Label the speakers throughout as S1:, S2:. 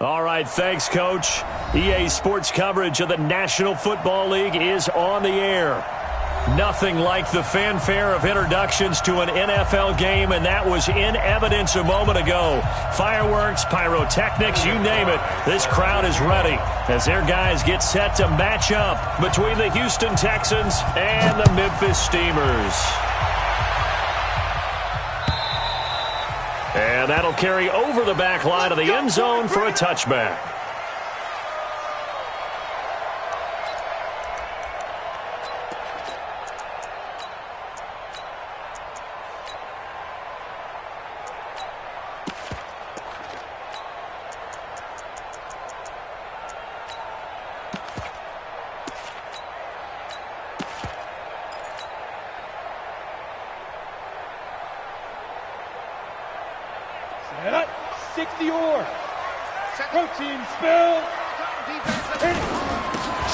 S1: All right, thanks, Coach. EA Sports coverage of the National Football League is on the air. Nothing like the fanfare of introductions to an NFL game, and that was in evidence a moment ago. Fireworks, pyrotechnics, you name it. This crowd is ready as their guys get set to match up between the Houston Texans and the Memphis Steamers. And that'll carry over the back line of the end zone for a touchback.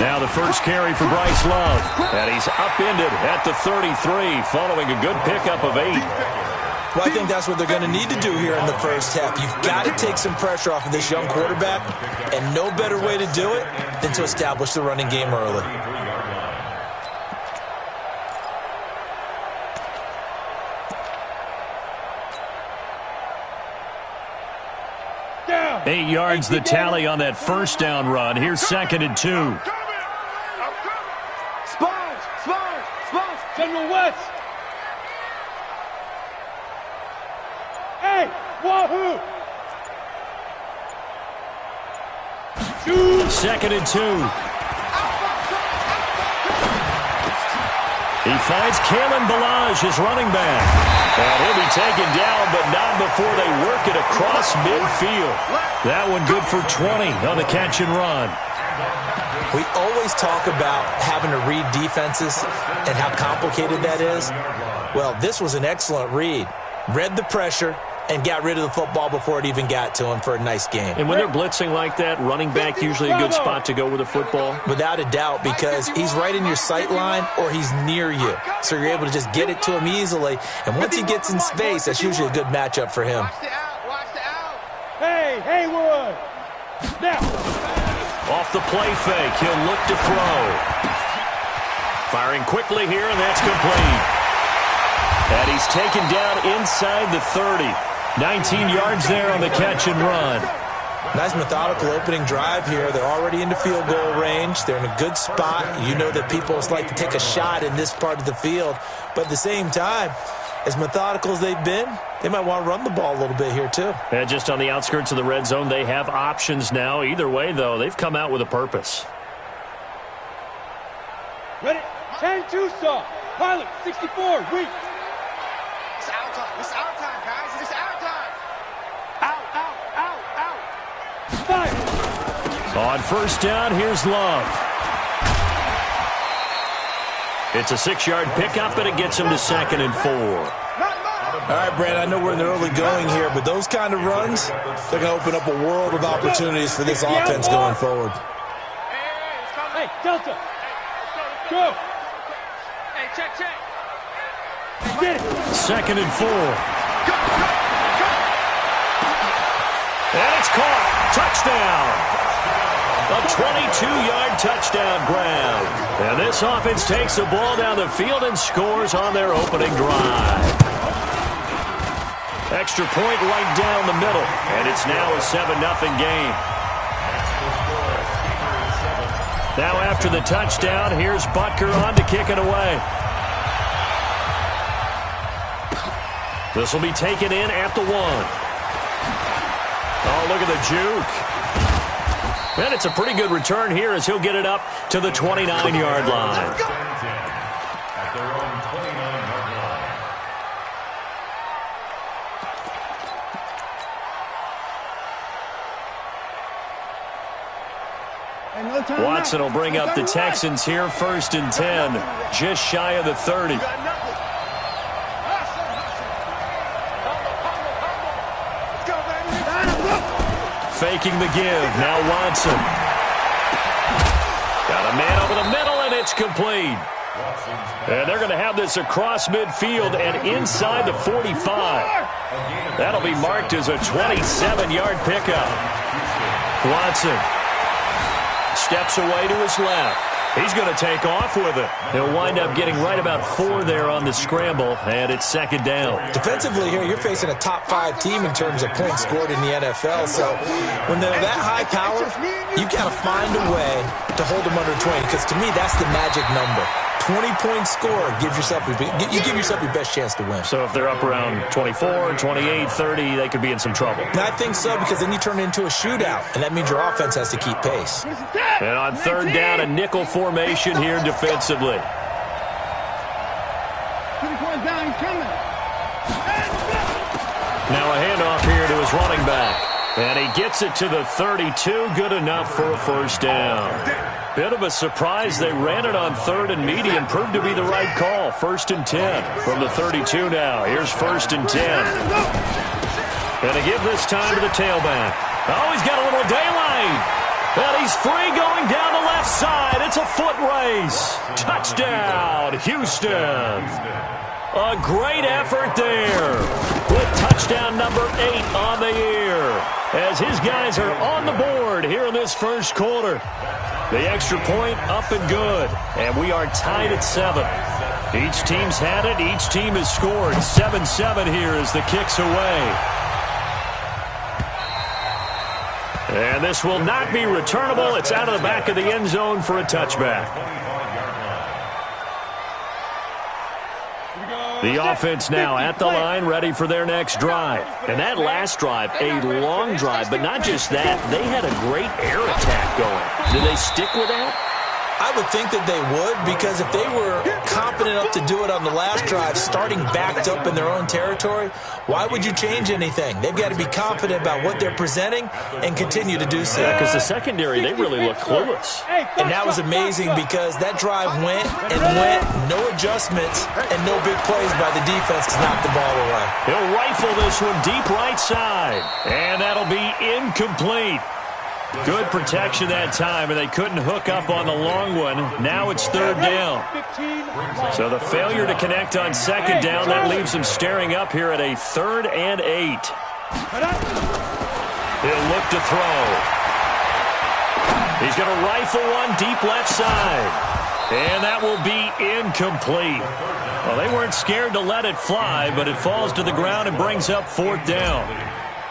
S1: Now the first carry for Bryce Love, and he's upended at the 33 following a good pickup of 8.
S2: Well, I think that's what they're going to need to do here in the first half. You've got to take some pressure off of this young quarterback, and no better way to do it than to establish the running game early.
S1: Down. 8 yards the tally on that first down run. Here's 2nd and 2.
S3: General West. Hey, wahoo!
S1: 2nd and 2. He finds Kalen Ballage, his running back. And he'll be taken down, but not before they work it across midfield. That one good for 20 on the catch and run.
S2: We always talk about having to read defenses and how complicated that is. Well, this was an excellent read. Read the pressure and got rid of the football before it even got to him for a nice game.
S1: And when they're blitzing like that, running back usually a good spot to go with the football?
S2: Without a doubt, because he's right in your sight line or he's near you. So you're able to just get it to him easily. And once he gets in space, that's usually a good matchup for him.
S3: Hey, Haywood! Now!
S1: Off the play fake, he'll look to throw. Firing quickly here, and that's complete. And he's taken down inside the 30. 19 yards there on the catch and run.
S2: Nice methodical opening drive here. They're already into field goal range. They're in a good spot. You know that people like to take a shot in this part of the field. But at the same time, as methodical as they've been, they might want to run the ball a little bit here too.
S1: And just on the outskirts of the red zone, they have options now. Either way, though, they've come out with a purpose.
S3: Ready? 10-2 saw. Pilot, 64, weak.
S4: It's our time. It's our time, guys. It's our time. Out.
S3: Fire.
S1: On first down, here's Love. It's a 6-yard pickup, and it gets him to 2nd and 4.
S2: All right, Brandon, I know we're in the early going here, but those kind of runs, they're going to open up a world of opportunities for this offense going forward.
S3: Hey, Delta. Go.
S4: Hey, check.
S3: Get it.
S1: 2nd and 4. And it's caught. Touchdown. A 22-yard touchdown grab. And this offense takes the ball down the field and scores on their opening drive. Extra point right down the middle. And it's now a 7-0 game. Now after the touchdown, here's Butker on to kick it away. This will be taken in at the 1. Oh, look at the juke. And it's a pretty good return here as he'll get it up to the 29-yard line. Watson will bring up the Texans here, 1st and 10, just shy of the 30. Faking the give. Now Watson. Got a man over the middle, and it's complete. And they're going to have this across midfield and inside the 45. That'll be marked as a 27-yard pickup. Watson steps away to his left. He's going to take off with it. He'll wind up getting right about 4 there on the scramble, and it's second down.
S2: Defensively here, you're facing a top-5 team in terms of points scored in the NFL. So when they're that high power, you've got to find a way to hold them under 20, because to me, that's the magic number. 20-point score gives yourself you give yourself your best chance to win.
S1: So if they're up around 24, 28, 30, they could be in some trouble.
S2: And I think so, because then you turn it into a shootout, and that means your offense has to keep pace.
S1: And on third down, a nickel formation here defensively. Now a handoff here to his running back. And he gets it to the 32, good enough for a first down. Bit of a surprise. They ran it on third and medium. Proved to be the right call. 1st and 10 from the 32 now. Here's 1st and 10. Going to give this time to the tailback. Oh, he's got a little daylight. And he's free going down the left side. It's a foot race. Touchdown, Houston. A great effort there with touchdown number 8 on the year as his guys are on the board here in this first quarter. The extra point up and good, and we are tied at 7. Each team's had it. Each team has scored. 7-7 here as the kick's away. And this will not be returnable. It's out of the back of the end zone for a touchback. The offense now at the line, ready for their next drive. And that last drive, a long drive, but not just that. They had a great air attack going. Do they stick with that?
S2: I would think that they would, because if they were confident enough to do it on the last drive, starting backed up in their own territory, why would you change anything? They've got to be confident about what they're presenting and continue to do so.
S1: Yeah, because the secondary, they really look clueless.
S2: And that was amazing, because that drive went and went, no adjustments, and no big plays by the defense to knock the ball away.
S1: He'll rifle this one deep right side, and that'll be incomplete. Good protection that time, and they couldn't hook up on the long one. Now it's third down. So the failure to connect on second down, that leaves them staring up here at a 3rd and 8. He'll look to throw. He's going to rifle one deep left side. And that will be incomplete. Well, they weren't scared to let it fly, but it falls to the ground and brings up 4th down.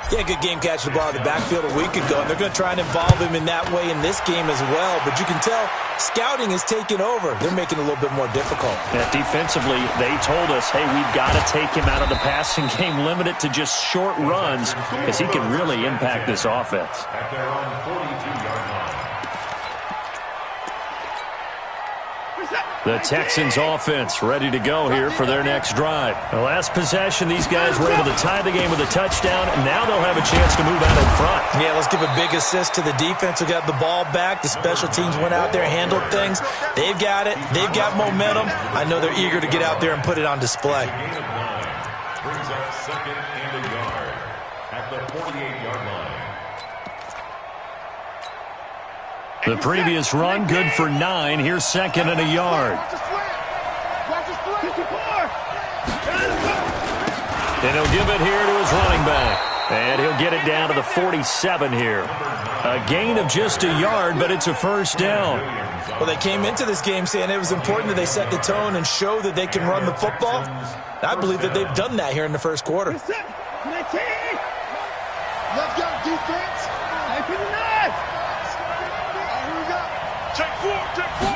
S2: Yeah, good game catching the ball in the backfield a week ago, and they're going to try and involve him in that way in this game as well. But you can tell scouting is taking over. They're making it a little bit more difficult.
S1: Yeah, defensively, they told us, hey, we've got to take him out of the passing game, limit it to just short runs, because he can really impact this offense. The Texans offense ready to go here for their next drive. The last possession, these guys were able to tie the game with a touchdown, and now they'll have a chance to move out in front.
S2: Yeah, let's give a big assist to the defense who got the ball back. The special teams went out there, handled things. They've got it. They've got momentum. I know they're eager to get out there and put it on display.
S5: Brings up 2nd and a yard at the 48-yard line.
S1: The previous run, good for 9. Here's 2nd and a yard. And he'll give it here to his running back. And he'll get it down to the 47 here. A gain of just a yard, but it's a first down.
S2: Well, they came into this game saying it was important that they set the tone and show that they can run the football. I believe that they've done that here in the first quarter.
S4: Let's go, defense. Check 4, check 4.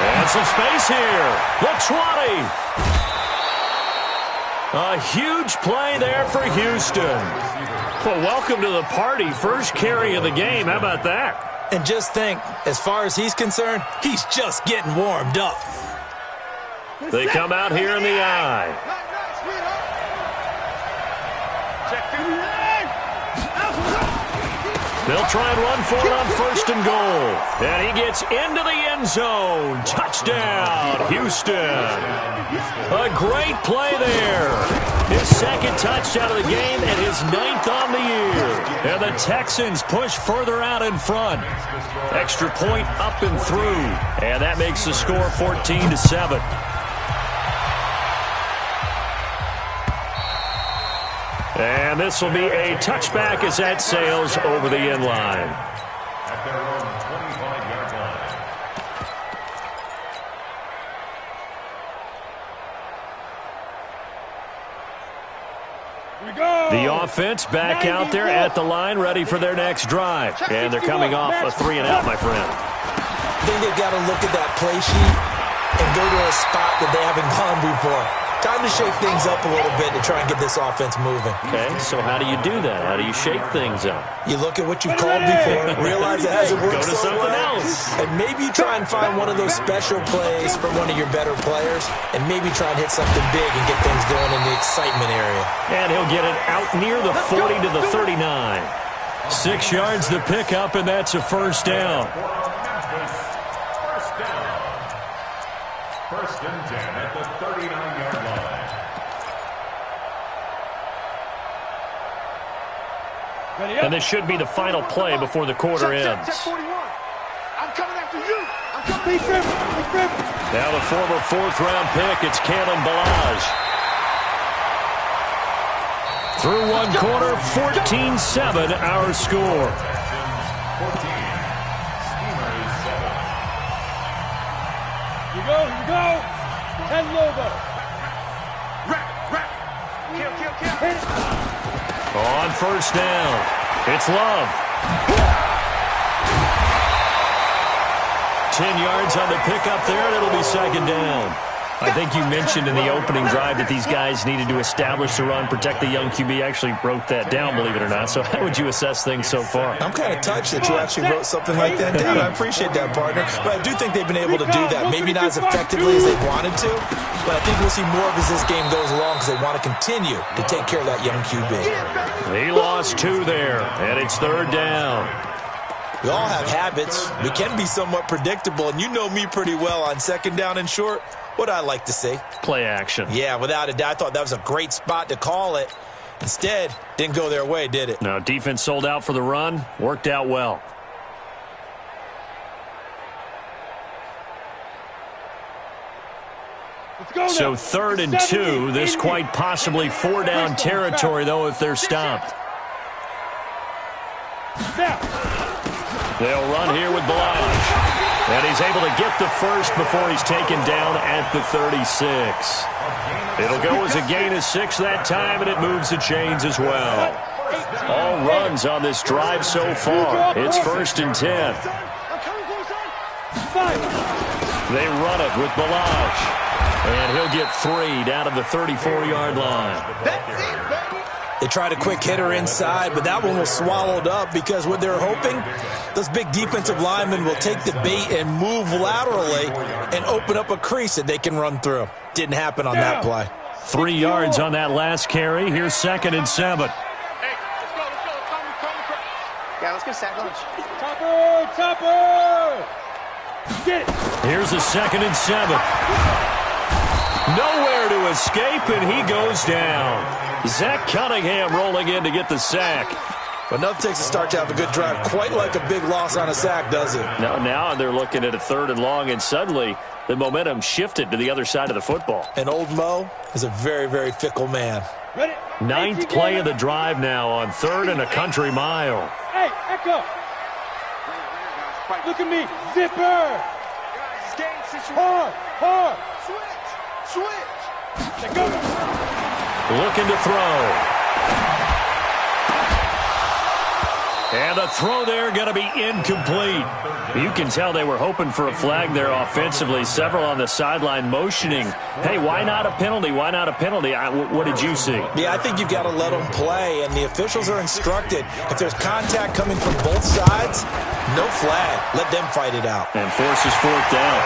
S1: And some space here. The 20. A huge play there for Houston. Well, welcome to the party. First carry of the game. How about that?
S2: And just think, as far as he's concerned, he's just getting warmed up.
S1: They come out here in the eye. They'll try and run for it on 1st and goal. And he gets into the end zone. Touchdown, Houston. A great play there. His 2nd touchdown of the game and his 9th on the year. And the Texans push further out in front. Extra point up and through. And that makes the score 14-7. And this will be a touchback as that sails over the end line.
S5: At their own 25-yard line.
S1: The offense back out there at the line, ready for their next drive. And they're coming off a 3-and-out, my friend.
S2: I think they've got to look at that play sheet and go to a spot that they haven't gone before. Time to shake things up a little bit to try and get this offense moving.
S1: Okay, so how do you do that? How do you shake things up?
S2: You look at what you've called before, realize it hasn't worked
S1: Go to something else.
S2: and maybe you try and find one of those special plays from one of your better players, and maybe try and hit something big and get things going in the excitement area.
S1: And he'll get it out near the 40 to the 39. 6 yards the pickup, and that's a first down.
S5: First and 10 at the 39-yard line.
S1: And this should be the final play before the quarter ends.
S4: Check 41. I'm coming after you. I'm coming.
S3: Big Rip.
S1: Now the former 4th-round pick, it's Kalen Ballage. Through one quarter, 14-7 our score.
S5: 14. Steamers 7.
S3: Here you go. 10 logo.
S4: Rap. Kill.
S3: Hit it.
S1: On first down, it's Love. 10 yards on the pickup there, and it'll be second down. I think you mentioned in the opening drive that these guys needed to establish the run, protect the young QB. Actually wrote that down, believe it or not. So how would you assess things so far?
S2: I'm kind of touched that you actually wrote something like that down. I appreciate that, partner. But I do think they've been able to do that. Maybe not as effectively as they wanted to, but I think we'll see more of as this game goes along because they want to continue to take care of that young QB.
S1: He lost 2 there, and it's third down.
S2: We all have habits. We can be somewhat predictable, and you know me pretty well on second down and short. What I like to say?
S1: Play action.
S2: Yeah, without a doubt. I thought that was a great spot to call it. Instead, didn't go their way, did it?
S1: No, defense sold out for the run. Worked out well. So 3rd and 2. This quite possibly 4-down territory, though, if they're stopped. They'll run here with Ballage. And he's able to get the first before he's taken down at the 36. It'll go as a gain of 6 that time, and it moves the chains as well. All runs on this drive so far. It's 1st and 10. They run it with Ballage. And he'll get 3 down to the 34-yard line.
S2: They tried a quick hitter inside, but that one was swallowed up because what they're hoping, those big defensive linemen will take the bait and move laterally and open up a crease that they can run through. Didn't happen on that play.
S1: 3 yards on that last carry. Here's 2nd and 7.
S4: Hey, let's go. Yeah, let's get sack lunch.
S3: Topper! Get it!
S1: Here's a 2nd and 7. Nowhere to escape, and he goes down. Zach Cunningham rolling in to get the sack.
S2: But nothing takes a start to have a good drive quite like a big loss on a sack, does it?
S1: Now they're looking at a 3rd and long, and suddenly the momentum shifted to the other side of the football.
S2: And old Mo is a very, very fickle man.
S3: Ready?
S1: 9th play of the drive now on 3rd and a country mile.
S3: Hey, Echo! Look at me, Zipper! Hard! Switch! Let go!
S1: Looking to throw. And the throw there going to be incomplete. You can tell they were hoping for a flag there offensively. Several on the sideline motioning, hey, why not a penalty? Why not a penalty? What did you see?
S2: Yeah, I think you've got to let them play, and the officials are instructed. If there's contact coming from both sides, no flag. Let them fight it out.
S1: And forces 4th down.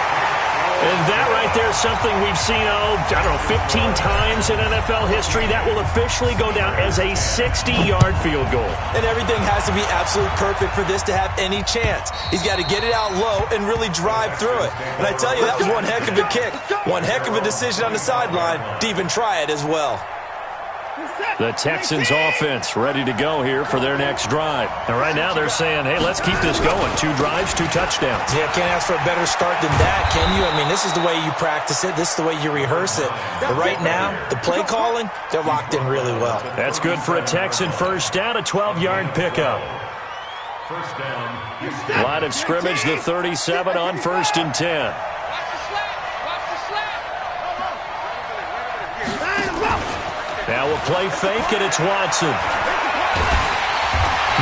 S1: And that right there is something we've seen, 15 times in NFL history. That will officially go down as a 60-yard field goal.
S2: And everything has to be absolutely perfect for this to have any chance. He's got to get it out low and really drive through it. And I tell you, that was one heck of a kick. One heck of a decision on the sideline to even try it as well.
S1: The Texans offense ready to go here for their next drive. And right now they're saying, hey, let's keep this going. 2 drives, 2 touchdowns.
S2: Yeah, can't ask for a better start than that, can you? I mean, this is the way you practice it. This is the way you rehearse it. But right now, the play calling, they're locked in really well.
S1: That's good for a Texan first down, a 12-yard pickup.
S5: First down.
S1: Line of scrimmage, the 37 on 1st and 10. Now a play fake, and it's Watson.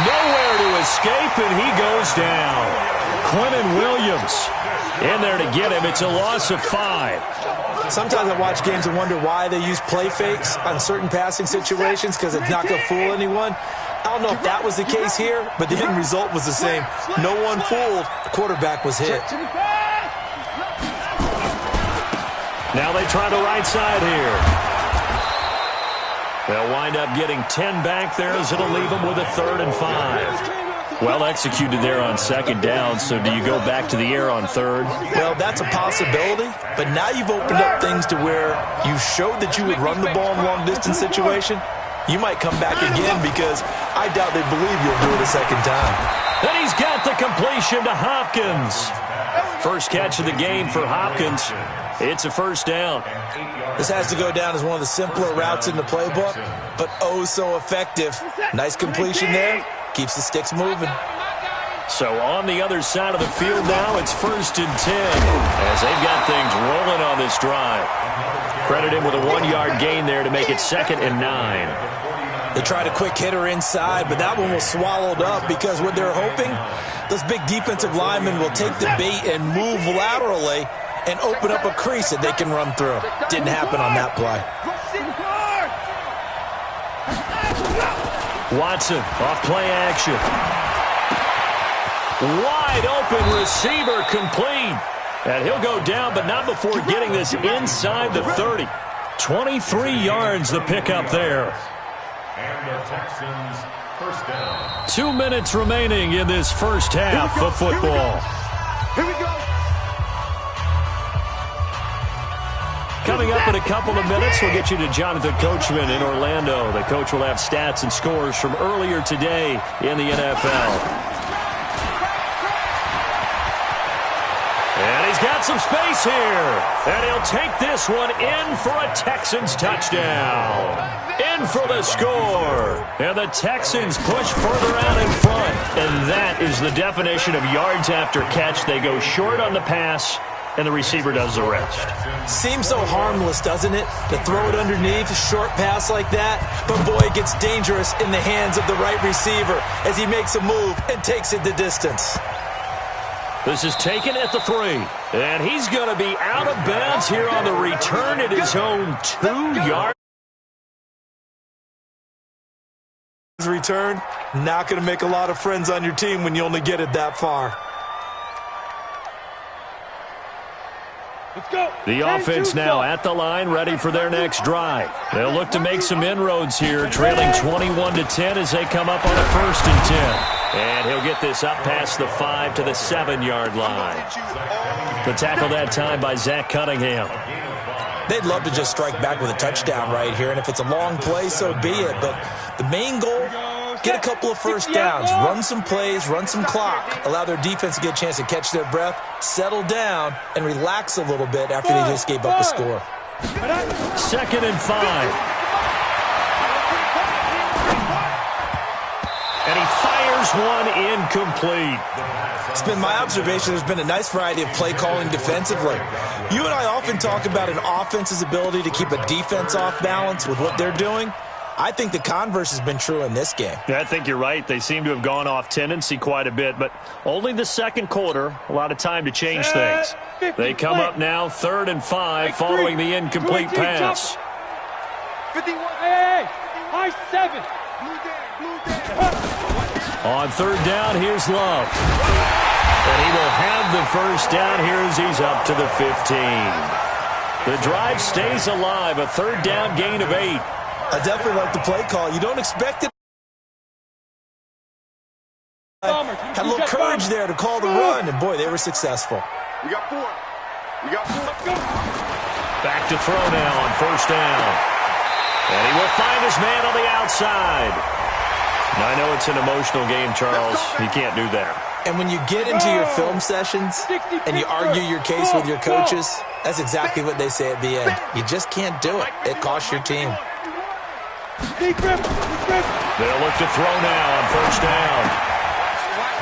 S1: Nowhere to escape, and he goes down. Quinnen Williams in there to get him. It's a loss of 5.
S2: Sometimes I watch games and wonder why they use play fakes on certain passing situations because it's not going to fool anyone. I don't know if that was the case here, but the end result was the same. No one fooled. The quarterback was hit.
S1: Now they try the right side here. They'll wind up getting 10 back there as it'll leave them with a 3rd and 5. Well executed there on 2nd down, so do you go back to the air on 3rd?
S2: Well, that's a possibility, but now you've opened up things to where you showed that you would run the ball in a long-distance situation. You might come back again because I doubt they believe you'll do it a 2nd time.
S1: And he's got the completion to Hopkins. First catch of the game for Hopkins. It's a 1st down.
S2: This has to go down as one of the simpler routes in the playbook, but oh so effective. Nice completion there. Keeps the sticks moving.
S1: So on the other side of the field now, it's 1st and 10 as they've got things rolling on this drive. Credit him with a 1-yard gain there to make it 2nd and 9.
S2: They tried a quick hitter inside, but that one was swallowed up because what they're hoping, those big defensive linemen will take the bait and move laterally and open up a crease that they can run through. Didn't happen on that play.
S1: Watson off play action. Wide open receiver complete. And he'll go down, but not before getting this inside the 30. 23 yards the pickup there.
S5: And the Texans first down.
S1: 2 minutes remaining in this first half of football.
S3: Here we go.
S1: Coming up in a couple of minutes, we'll get you to Jonathan Coachman in Orlando. The coach will have stats and scores from earlier today in the NFL. And he's got some space here. And he'll take this one in for a Texans touchdown. In for the score. And the Texans push further out in front. And that is the definition of yards after catch. They go short on the pass, and the receiver does the rest.
S2: Seems so harmless, doesn't it? To throw it underneath, a short pass like that. But boy, it gets dangerous in the hands of the right receiver as he makes a move and takes it the distance.
S1: This is taken at the 3. And he's going to be out of bounds here on the return at his own 2-yard.
S2: Return, not going to make a lot of friends on your team when you only get it that far.
S3: Let's go.
S1: The offense now at the line, ready for their next drive. They'll look to make some inroads here, trailing 21-10 as they come up on a 1st and 10. And he'll get this up past the 5 to the 7-yard line. The tackle that time by Zach Cunningham.
S2: They'd love to just strike back with a touchdown right here, and if it's a long play, so be it. But the main goal, get a couple of first downs, run some plays, run some clock, allow their defense to get a chance to catch their breath, settle down, and relax a little bit after they just gave up a score.
S1: 2nd and 5. And he fires one incomplete.
S2: It's been my observation there's been a nice variety of play calling defensively. You and I often talk about an offense's ability to keep a defense off balance with what they're doing. I think the converse has been true in this game.
S1: Yeah, I think you're right. They seem to have gone off tendency quite a bit, but only the 2nd quarter, a lot of time to change things. They come up now 3rd and 5 following the incomplete pass.
S3: 51. Hey, high 7.
S1: On 3rd down, here's Love. And he will have the first down here as he's up to the 15. The drive stays alive, a 3rd down gain of 8.
S2: I definitely like the play call. You don't expect it. Had a little courage there to call the run, and boy, they were successful.
S4: We got 4. We got 4.
S1: Back to throw now on 1st down. And he will find his man on the outside. Now, I know it's an emotional game, Charles. You can't do that.
S2: And when you get into your film sessions and you argue your case with your coaches, that's exactly what they say at the end. You just can't do it. It costs your team.
S1: They'll look to throw now on first down.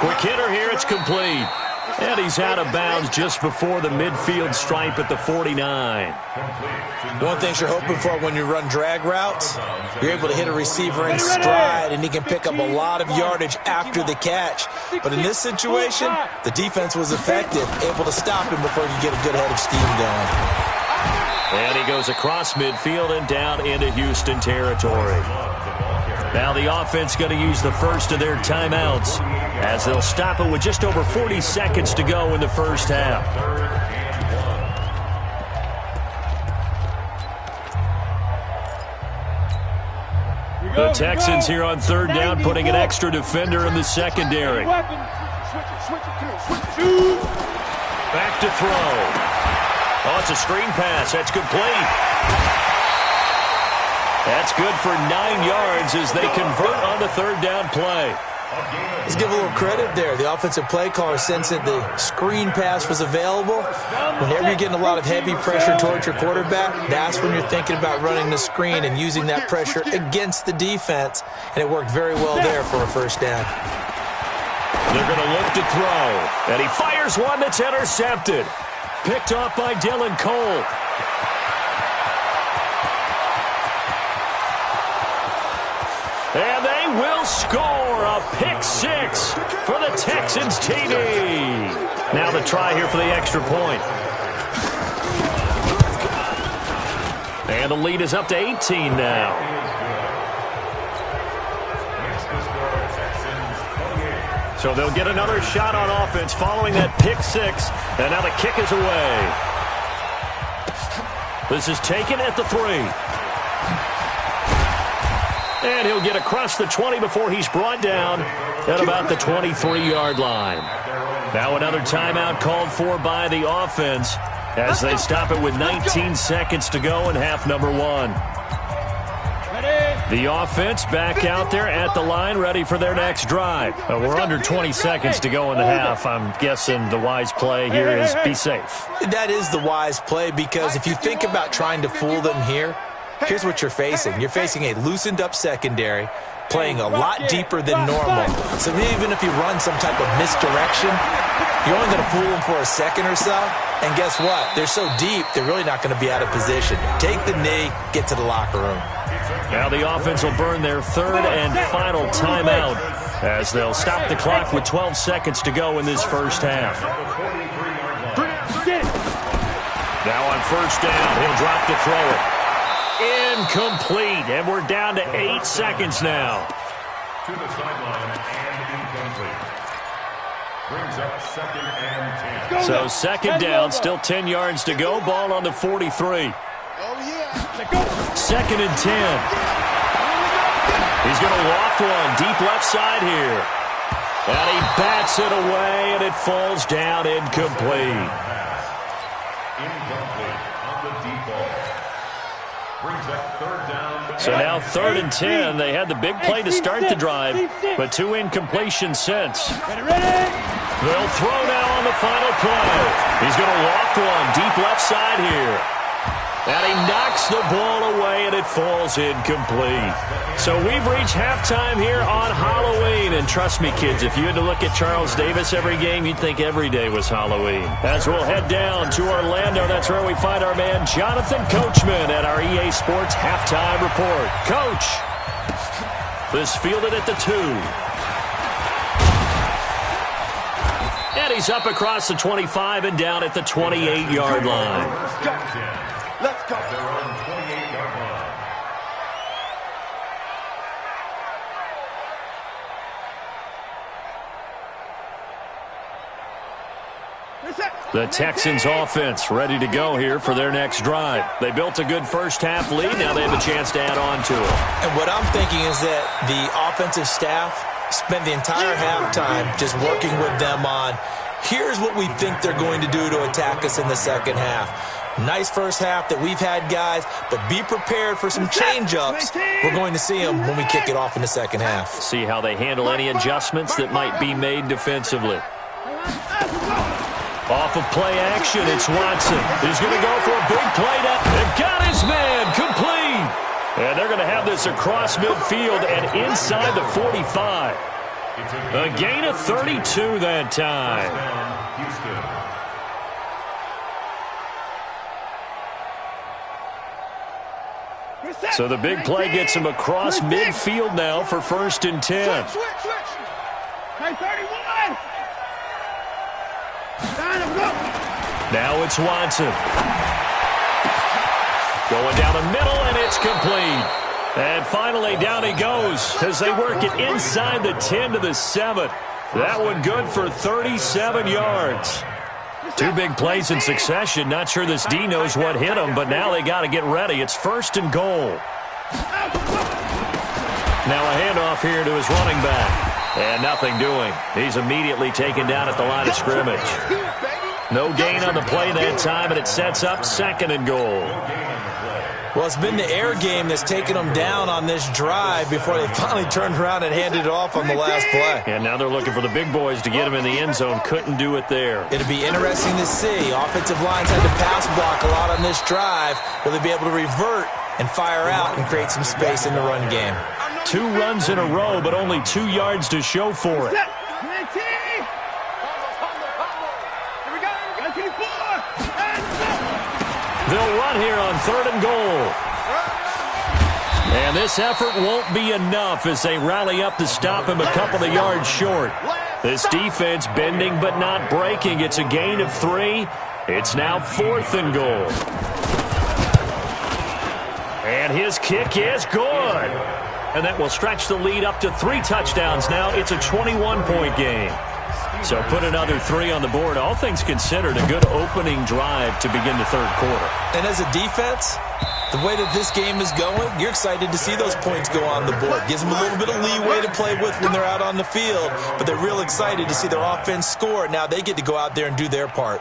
S1: Quick hitter here. It's complete. And he's out of bounds just before the midfield stripe at the 49.
S2: One thing you're hoping for when you run drag routes, you're able to hit a receiver in stride, and he can pick up a lot of yardage after the catch. But in this situation, the defense was effective, able to stop him before he could get a good head of steam going.
S1: And he goes across midfield and down into Houston territory. Now the offense going to use the first of their timeouts as they'll stop it with just over 40 seconds to go in the first half. The Texans here on third down putting an extra defender in the secondary. Back to throw. Oh, it's a screen pass. That's complete. That's good for 9 yards as they convert on the third down play.
S2: Let's give a little credit there. The offensive play caller sensed that the screen pass was available. Whenever you're getting a lot of heavy pressure towards your quarterback, that's when you're thinking about running the screen and using that pressure against the defense. And it worked very well there for a first down.
S1: They're going to look to throw. And he fires one that's intercepted. Picked off by Dylan Cole. And they will score a pick six for the Texans TD. Now the try here for the extra point. And the lead is up to 18 now. So they'll get another shot on offense following that pick six. And now the kick is away. This is taken at the 3. And he'll get across the 20 before he's brought down at about the 23-yard line. Now another timeout called for by the offense as they stop it with 19 seconds to go in half number 1. The offense back out there at the line, ready for their next drive. We're under 20 seconds to go in the half. I'm guessing the wise play here is be safe.
S2: That is the wise play, because if you think about trying to fool them here, here's what you're facing. You're facing a loosened up secondary, playing a lot deeper than normal. So even if you run some type of misdirection, you're only going to fool them for a second or so. And guess what? They're so deep, they're really not going to be out of position. Take the knee, get to the locker room.
S1: Now the offense will burn their third and final timeout as they'll stop the clock with 12 seconds to go in this first half. Now on first down, he'll drop to throw it. Incomplete, and we're down to 8 seconds now.
S5: To the sideline and incomplete. Brings up second and 10.
S1: So second down, still 10 yards to go. Ball on the 43. Second and 10. He's going to loft one deep left side here. And he bats it away, and it falls down incomplete.
S5: Incomplete on the deep ball. Brings up third down.
S1: So now third and 10. They had the big play to start the drive, but 2 incompletions since. They'll throw now on the final play. He's going to loft one deep left side here. And he knocks the ball away, and it falls incomplete. So we've reached halftime here on Halloween. And trust me, kids, if you had to look at Charles Davis every game, you'd think every day was Halloween. As we'll head down to Orlando, that's where we find our man Jonathan Coachman at our EA Sports Halftime Report. Coach, this fielded at the 2. And he's up across the 25 and down at the 28-yard line.
S5: Let's go. They're on 28-yard line.
S1: The Texans offense ready to go here for their next drive. They built a good first half lead. Now they have a chance to add on to it.
S2: And what I'm thinking is that the offensive staff spent the entire halftime just working with them on, here's what we think they're going to do to attack us in the second half. Nice first half that we've had, guys, but be prepared for some change-ups. We're going to see them when we kick it off in the second half.
S1: See how they handle any adjustments that might be made defensively. Off of play action, it's Watson. He's going to go for a big play now. They've got his man complete. And they're going to have this across midfield and inside the 45. A gain of 32 that time. So the big play gets him across midfield now for 1st and 10.
S3: Switch. Hey, 31.
S1: Now it's Watson. Going down the middle, and it's complete. And finally, down he goes as they work it inside the 10 to the 7. That one good for 37 yards. 2 big plays in succession. Not sure this D knows what hit him, but now they got to get ready. It's 1st and goal. Now a handoff here to his running back. And nothing doing. He's immediately taken down at the line of scrimmage. No gain on the play that time, and it sets up 2nd and goal.
S2: Well, it's been the air game that's taken them down on this drive before they finally turned around and handed it off on the last play.
S1: And now they're looking for the big boys to get him in the end zone. Couldn't do it there.
S2: It'll be interesting to see. Offensive lines had to pass block a lot on this drive. Will they be able to revert and fire out and create some space in the run game?
S1: 2 runs in a row, but only 2 yards to show for it. They'll run here on 3rd and goal. And this effort won't be enough as they rally up to stop him a couple of yards short. This defense bending but not breaking. It's a gain of 3. It's now 4th and goal. And his kick is good. And that will stretch the lead up to 3 touchdowns now. It's a 21-point game. So put another 3 on the board. All things considered, a good opening drive to begin the 3rd quarter.
S2: And as a defense, the way that this game is going, you're excited to see those points go on the board. Gives them a little bit of leeway to play with when they're out on the field, but they're real excited to see their offense score. Now they get to go out there and do their part.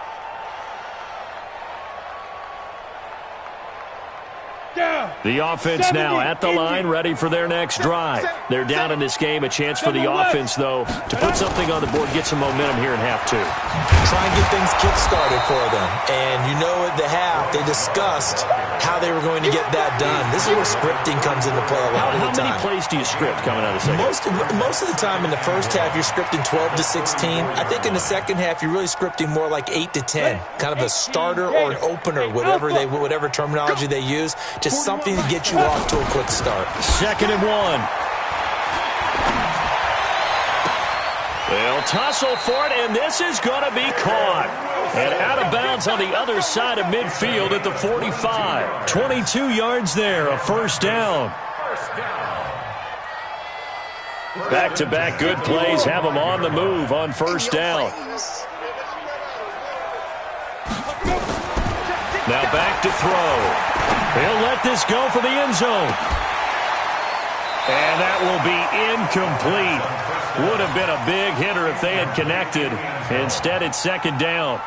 S1: The offense now at the line, ready for their next drive. They're down in this game. A chance for the offense, though, to put something on the board, get some momentum here in half 2.
S2: Try and get things kick-started for them. And you know at the half, they discussed how they were going to get that done. This is where scripting comes into play a lot of the time.
S1: How many plays do you script coming out of the second?
S2: Most of the time in the first half, you're scripting 12 to 16. I think in the second half, you're really scripting more like 8 to 10. Kind of a starter or an opener, whatever terminology they use. Just something to get you off to a quick start.
S1: 2nd and 1. They'll tussle for it, and this is going to be caught. And out of bounds on the other side of midfield at the 45. 22 yards there, a 1st down. Back-to-back good plays have them on the move on 1st down. Now back to throw. He'll let this go for the end zone. And that will be incomplete. Would have been a big hitter if they had connected. Instead, it's 2nd down.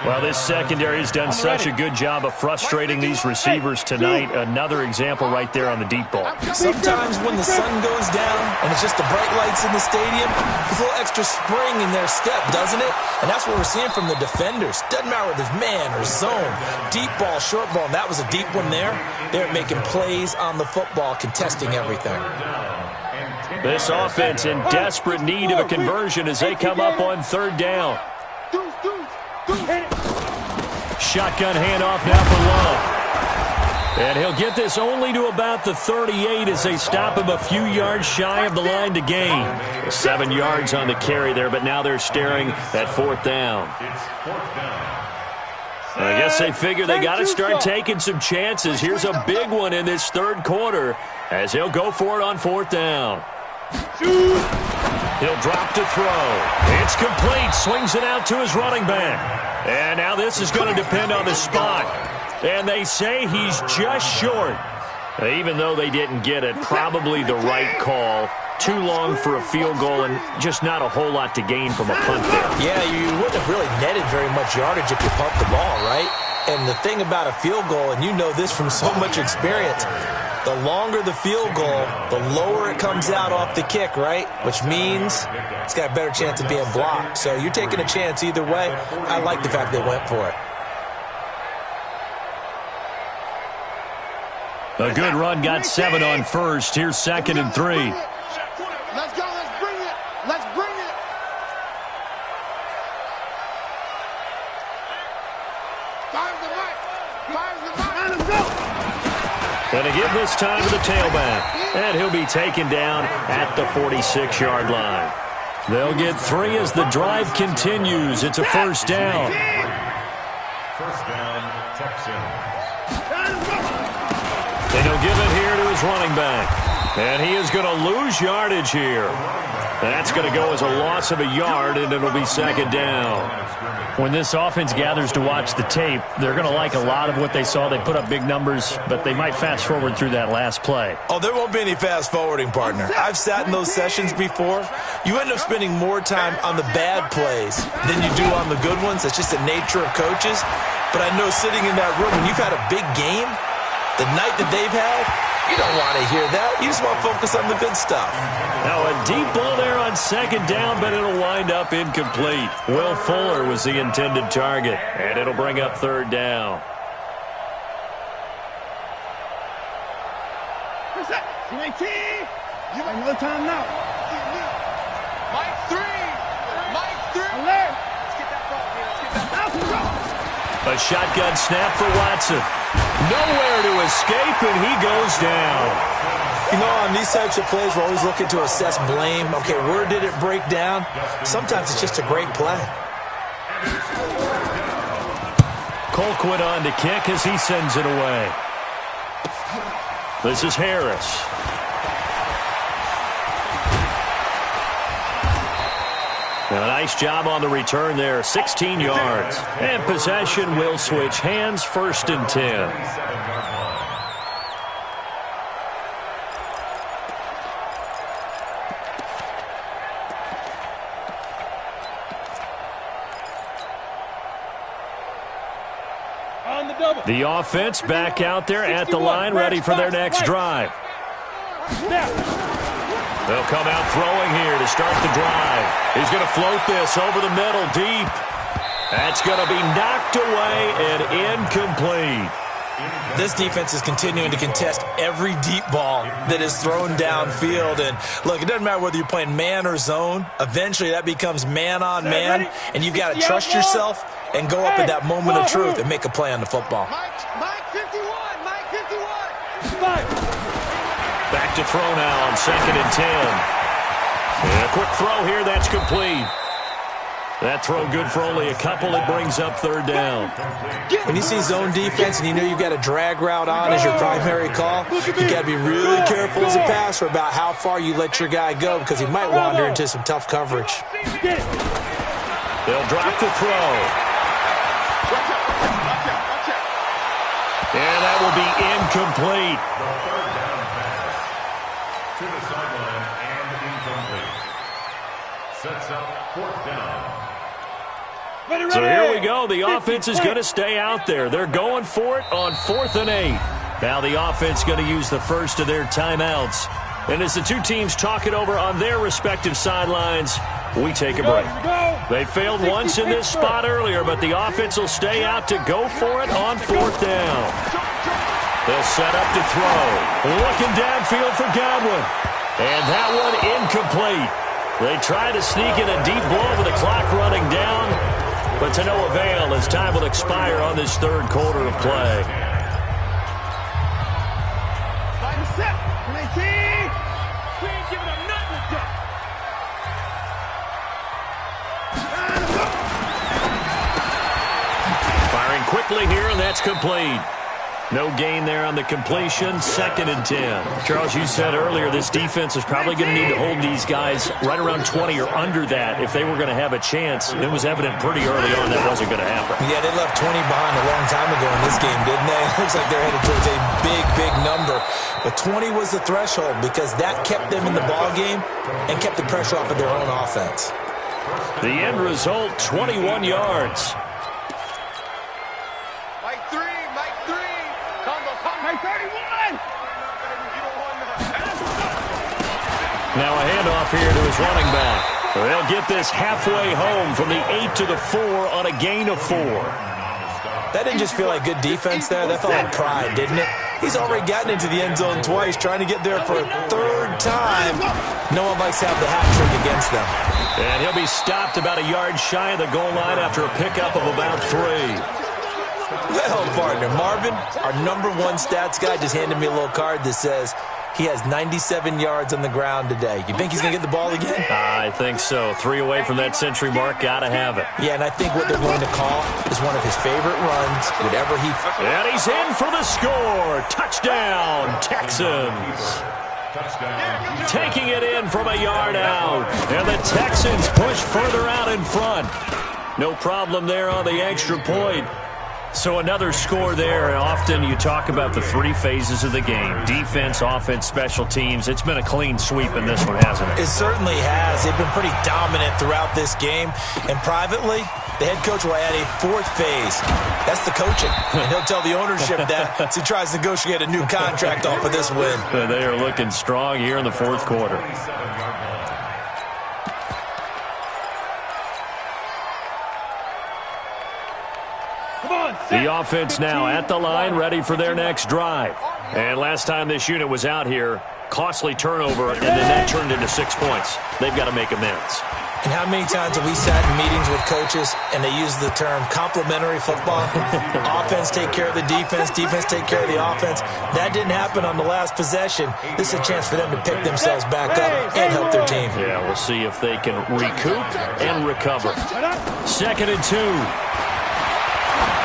S1: Well, this secondary has done such a good job of frustrating these receivers tonight. Another example right there on the deep ball.
S2: Sometimes when the sun goes down and it's just the bright lights in the stadium, there's a little extra spring in their step, doesn't it? And that's what we're seeing from the defenders. Doesn't matter whether it's man or zone. Deep ball, short ball, and that was a deep one there. They're making plays on the football, contesting everything.
S1: This offense in desperate need of a conversion as they come up on 3rd down. Shotgun handoff now for Love. And he'll get this only to about the 38 as they stop him a few yards shy of the line to gain. 7 yards on the carry there, but now they're staring at 4th down. I guess they figure they got to start taking some chances. Here's a big one in this 3rd quarter as he'll go for it on 4th down. He'll drop to throw. It's complete. Swings it out to his running back. And now this is going to depend on the spot. And they say he's just short. Even though they didn't get it, probably the right call. Too long for a field goal and just not a whole lot to gain from a punt there.
S2: Yeah, you wouldn't have really netted very much yardage if you pumped the ball, right? And the thing about a field goal, and you know this from so much experience, the longer the field goal, the lower it comes out off the kick, right? Which means it's got a better chance of being blocked. So you're taking a chance either way. I like the fact they went for it.
S1: A good run got 7 on first. Here's 2nd and 3.
S4: Let's go. Let's bring it. Let's bring it. Fires the mic. Fires the mic. Let's go.
S1: Going to give this time to the tailback. And he'll be taken down at the 46-yard line. They'll get 3 as the drive continues. It's a first down.
S5: First down, Texans.
S1: And he'll give it here to his running back. And he is going to lose yardage here. That's going to go as a loss of a yard, and it'll be 2nd down. When this offense gathers to watch the tape, they're going to like a lot of what they saw. They put up big numbers, but they might fast forward through that last play.
S2: Oh, there won't be any fast forwarding, partner. I've sat in those sessions before. You end up spending more time on the bad plays than you do on the good ones. That's just the nature of coaches. But I know sitting in that room, when you've had a big game, the night that they've had, you don't want to hear that. You just want to focus on the good stuff.
S1: Now a deep ball there on 2nd down, but it'll wind up incomplete. Will Fuller was the intended target, and it'll bring up 3rd down.
S3: What's that? 19. You got another time now.
S4: Mike 3. Mike 3.
S3: Alert.
S4: Let's get that ball, man. Let's get that ball.
S1: A shotgun snap for Watson. Nowhere to escape, and he goes down.
S2: You know, on these types of plays, we're always looking to assess blame. Okay, where did it break down? Sometimes it's just a great play.
S1: Colquitt on to kick as he sends it away. This is Harris. A nice job on the return there, 16 yards. And possession will switch hands, 1st and 10.
S3: On the double.
S1: The offense back out there at the line, ready for their next drive. They'll come out throwing here to start the drive. He's going to float this over the middle deep. That's going to be knocked away and incomplete.
S2: This defense is continuing to contest every deep ball that is thrown downfield. And look, it doesn't matter whether you're playing man or zone. Eventually that becomes man on man. And you've got to trust yourself and go up at that moment of truth and make a play on the football.
S4: Mike 51. Mike 51.
S1: Back to throw now on 2nd and 10. And a quick throw here, that's complete. That throw good for only a couple. It brings up 3rd down.
S2: When you see zone defense and you know you've got a drag route on as your primary call, you got to be really careful as a passer about how far you let your guy go because he might wander into some tough coverage.
S1: They'll drop the throw. And that will be incomplete.
S5: To the sideline and incomplete. Sets up 4th down.
S1: So here we go. The offense is going to stay out there. They're going for it on 4th and 8. Now the offense is going to use the first of their timeouts. And as the two teams talk it over on their respective sidelines, we take a break. They failed once in this spot earlier, but the offense will stay out to go for it on 4th down. They'll set up to throw. Looking downfield for Godwin. And that one incomplete. They try to sneak in a deep blow with the clock running down, but to no avail as time will expire on this 3rd quarter of play. Firing quickly here, and that's complete. No gain there on the completion, 2nd and 10. Charles, you said earlier this defense is probably going to need to hold these guys right around 20 or under that if they were going to have a chance. It was evident pretty early on that wasn't going to happen.
S2: Yeah, they left 20 behind a long time ago in this game, didn't they? It looks like they're headed towards a big, big number. But 20 was the threshold because that kept them in the ball game and kept the pressure off of their own offense.
S1: The end result, 21 yards.
S4: Mike
S1: Now a handoff here to his running back. They'll get this halfway home from the 8 to the 4 on a gain of 4.
S2: That didn't just feel like good defense there. That felt like pride, didn't it? He's already gotten into the end zone twice, trying to get there for a third time. No one likes to have the hat trick against them.
S1: And he'll be stopped about a yard shy of the goal line after a pickup of about 3.
S2: Well, partner, Marvin, our #1 stats guy, just handed me a little card that says he has 97 yards on the ground today. You think he's going to get the ball again?
S1: I think so. 3 away from that century mark. Got to have it.
S2: Yeah, and I think what they're going to call is one of his favorite runs, whatever he...
S1: And he's in for the score. Touchdown, Texans. Taking it in from a yard out. And the Texans push further out in front. No problem there on the extra point. So another score there. Often you talk about the 3 phases of the game. Defense, offense, special teams. It's been a clean sweep in this one, hasn't it?
S2: It certainly has. They've been pretty dominant throughout this game. And privately, the head coach will add a 4th phase. That's the coaching. And he'll tell the ownership that as he tries to negotiate a new contract off of this win.
S1: They are looking strong here in the 4th quarter. The offense now at the line, ready for their next drive. And last time this unit was out here, costly turnover, and then that turned into 6 points. They've got to make amends.
S2: And how many times have we sat in meetings with coaches and they use the term complementary football? Offense take care of the defense, defense take care of the offense. That didn't happen on the last possession. This is a chance for them to pick themselves back up and help their team.
S1: Yeah, we'll see if they can recoup and recover. 2nd and 2.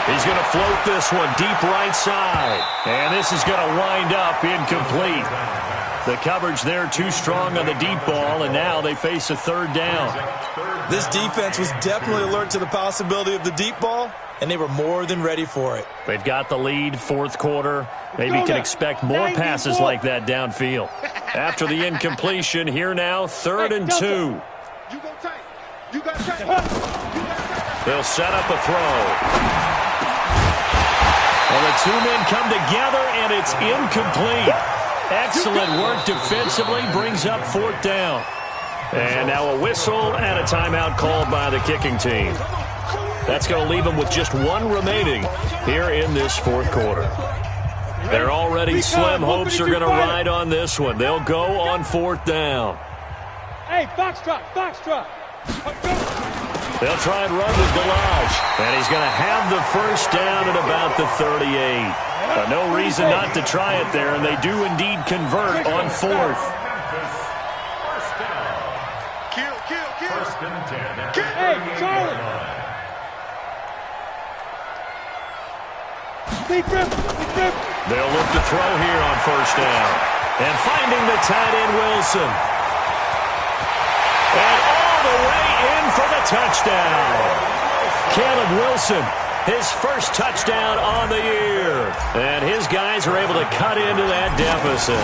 S1: He's going to float this one deep right side. And this is going to wind up incomplete. The coverage there too strong on the deep ball, and now they face a 3rd down.
S2: This defense was definitely alert to the possibility of the deep ball, and they were more than ready for it.
S1: They've got the lead, 4th quarter. Maybe can expect more passes like that downfield. After the incompletion, here now, 3rd and 2. They'll set up a throw. Well, the 2 men come together, and it's incomplete. Excellent work defensively, brings up 4th down. And now a whistle and a timeout called by the kicking team. That's going to leave them with just 1 remaining here in this 4th quarter. Their already slim hopes are going to ride on this one. They'll go on 4th down.
S3: Hey, foxtrot, foxtrot.
S1: They'll try and run with Galage. And he's going to have the 1st down at about the 38. No reason not to try it there, and they do indeed convert on 4th.
S3: Hey, Charlie. Deep rip, deep rip.
S1: They'll look to throw here on 1st down. And finding the tight end, Wilson. And all the way in for the touchdown. Caleb Wilson, his 1st touchdown on the year. And his guys are able to cut into that deficit.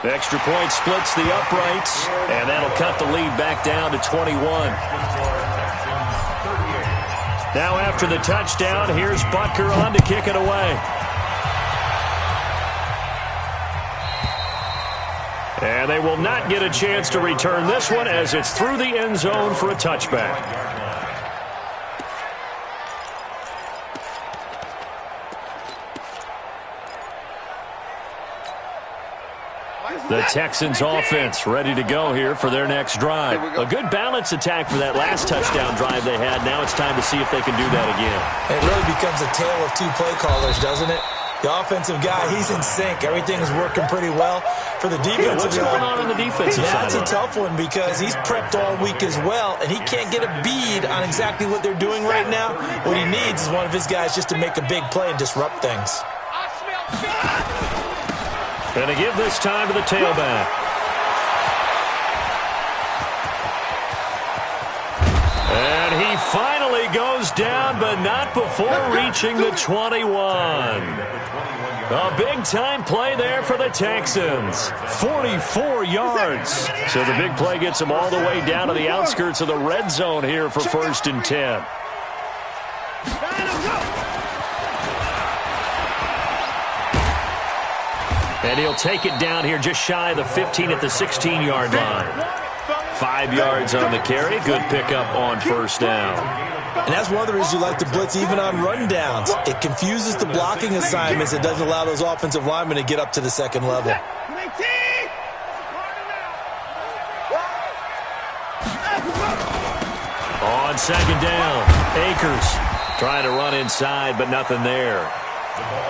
S1: The extra point splits the uprights, and that'll cut the lead back down to 21. Now after the touchdown, here's Butker on to kick it away. And they will not get a chance to return this one as it's through the end zone for a touchback. The Texans offense ready to go here for their next drive. A good balance attack for that last touchdown drive they had. Now it's time to see if they can do that again.
S2: It really becomes a tale of 2 play callers, doesn't it? The offensive guy, he's in sync. Everything's working pretty well. For the defensive
S1: guy, what's going on the defensive side?
S2: That's a tough one because he's prepped all week as well, and he can't get a bead on exactly what they're doing right now. What he needs is one of his guys just to make a big play and disrupt things.
S1: Going to give this time to the tailback. And he finally goes down, but not before reaching the 21. A big-time play there for the Texans. 44 yards. So the big play gets them all the way down to the outskirts of the red zone here for 1st and 10. And he'll take it down here just shy of the 15 at the 16-yard line. 5 yards on the carry. Good pickup on first down.
S2: And that's one of the reasons you like to blitz even on rundowns. It confuses the blocking assignments. It doesn't allow those offensive linemen to get up to the second level.
S1: On second down, Akers trying to run inside, but nothing there.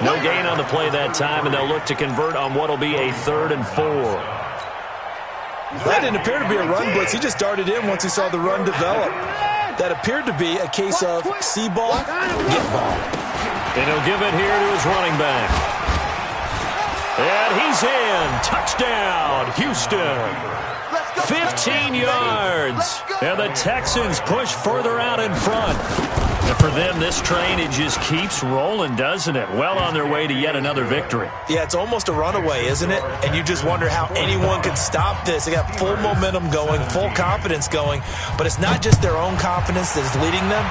S1: No gain on the play that time, and they'll look to convert on what will be a 3rd and 4.
S2: That didn't appear to be a run blitz. He just darted in once he saw the run develop. That appeared to be a case of see ball, get ball.
S1: And he'll give it here to his running back. And he's in. Touchdown, Houston. 15 yards. And the Texans push further out in front. And for them, this train, it just keeps rolling, doesn't it? Well on their way to yet another victory.
S2: Yeah, it's almost a runaway, isn't it? And you just wonder how anyone could stop this. They got full momentum going, full confidence going. But it's not just their own confidence that is leading them.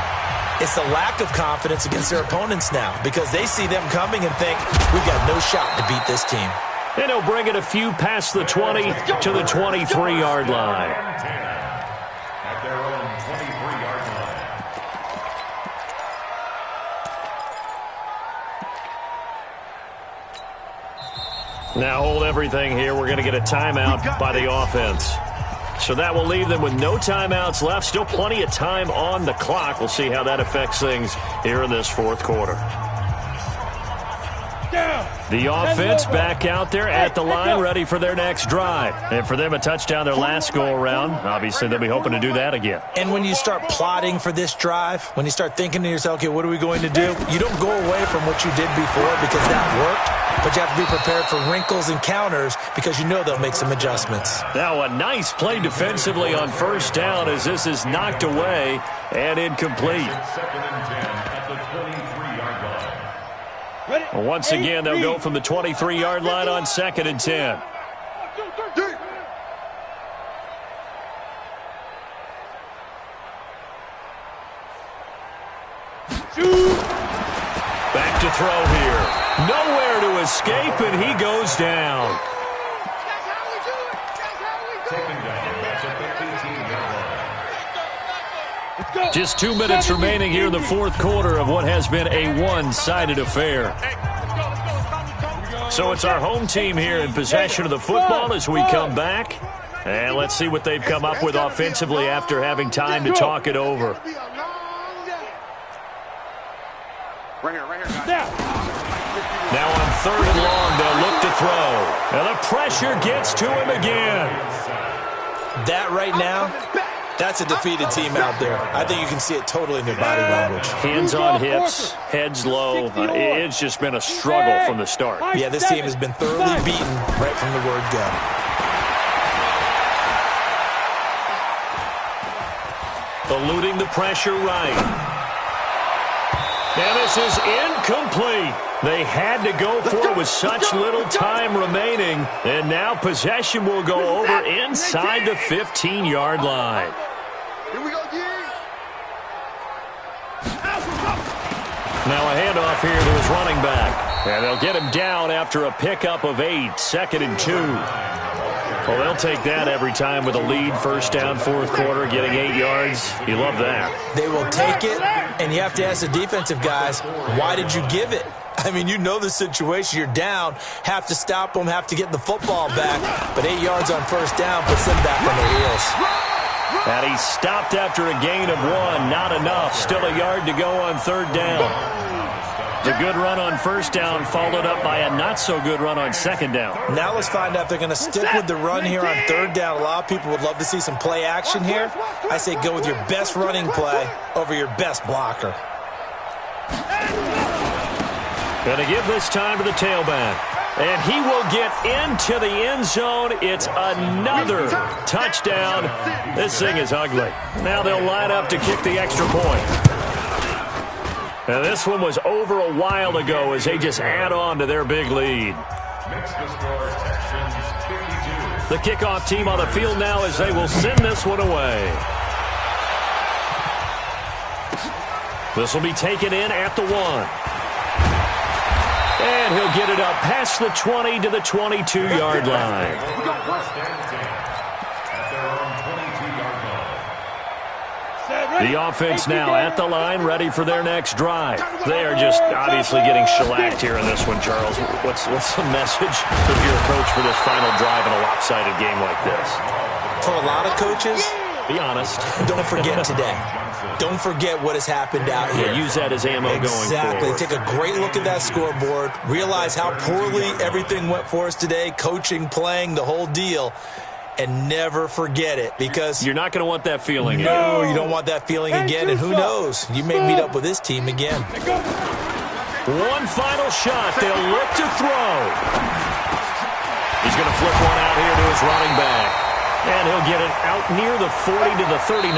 S2: It's the lack of confidence against their opponents now because they see them coming and think, we've got no shot to beat this team.
S1: And he'll bring it a few past the 20 to the 23-yard line.
S5: At their own 23-yard line.
S1: Now hold everything here. We're going to get a timeout by the offense. So that will leave them with no timeouts left. Still plenty of time on the clock. We'll see how that affects things here in this fourth quarter. The offense back out there at the line, ready for their next drive. And for them, a touchdown their last go-around. Obviously, they'll be hoping to do that again.
S2: And when you start plotting for this drive, when you start thinking to yourself, okay, what are we going to do? You don't go away from what you did before because that worked, but you have to be prepared for wrinkles and counters because you know they'll make some adjustments.
S1: Now a nice play defensively on first down as this is knocked away and incomplete.
S5: 2nd and 10 at the 23-yard line.
S1: Well, once again, they'll go from the 23-yard line on 2nd and 10. Back to throw here. Nowhere to escape, and he goes down.
S5: Taken down at the 15-yard line.
S1: Just 2 minutes remaining here in the fourth quarter of what has been a one-sided affair. So it's our home team here in possession of the football as we come back. And let's see what they've come up with offensively after having time to talk it over. Now on 3rd and long, they'll look to throw. And the pressure gets to him again.
S2: That right now, that's a defeated team out there. I think you can see it totally in their body language.
S1: Hands on hips, heads low. It's just been a struggle from the start.
S2: Yeah, this team has been thoroughly beaten right from the word go.
S1: Eluding the pressure right. And this is incomplete. They had to go for it with such little time remaining. And now possession will go over inside the 15-yard line.
S4: Here we go,
S1: Now a handoff here to his running back. And they'll get him down after a pickup of 8, 2nd and 2. Well, they'll take that every time with a lead, first down, fourth quarter, getting 8 yards. You love that.
S2: They will take it, and you have to ask the defensive guys, why did you give it? I mean, you know the situation. You're down, have to stop them, have to get the football back. But 8 yards on first down puts them back on their heels.
S1: And he stopped after a gain of 1. Not enough. Still a yard to go on 3rd down. The good run on first down followed up by a not-so-good run on 2nd down.
S2: Now let's find out if they're going to stick with the run here on 3rd down. A lot of people would love to see some play action here. I say go with your best running play over your best blocker.
S1: Going to give this time to the tailback. And he will get into the end zone. It's another touchdown. This thing is ugly. Now they'll line up to kick the extra point. And this one was over a while ago as they just add on to their big lead.
S5: Makes the score Texans 52.
S1: The kickoff team on the field now as they will send this one away. This will be taken in at the 1. And he'll get it up past the 20 to the 22-yard line.
S5: First and 10 at their own 22-yard line.
S1: The offense now at the line, ready for their next drive. They are just obviously getting shellacked here in this one, Charles. What's the message of your coach for this final drive in a lopsided game like this?
S2: For a lot of coaches,
S1: be honest.
S2: Don't forget today. Don't forget what has happened out here.
S1: Use that as ammo going forward.
S2: Exactly. Take a great look at that scoreboard. Realize how poorly everything went for us today. Coaching, playing, the whole deal. And never forget it, because
S1: you're not going to want that feeling again.
S2: No, you don't want that feeling again. And who knows? You may meet up with this team again.
S1: One final shot. They'll look to throw. He's going to flip one out here to his running back. And he'll get it out near the 40 to the 39.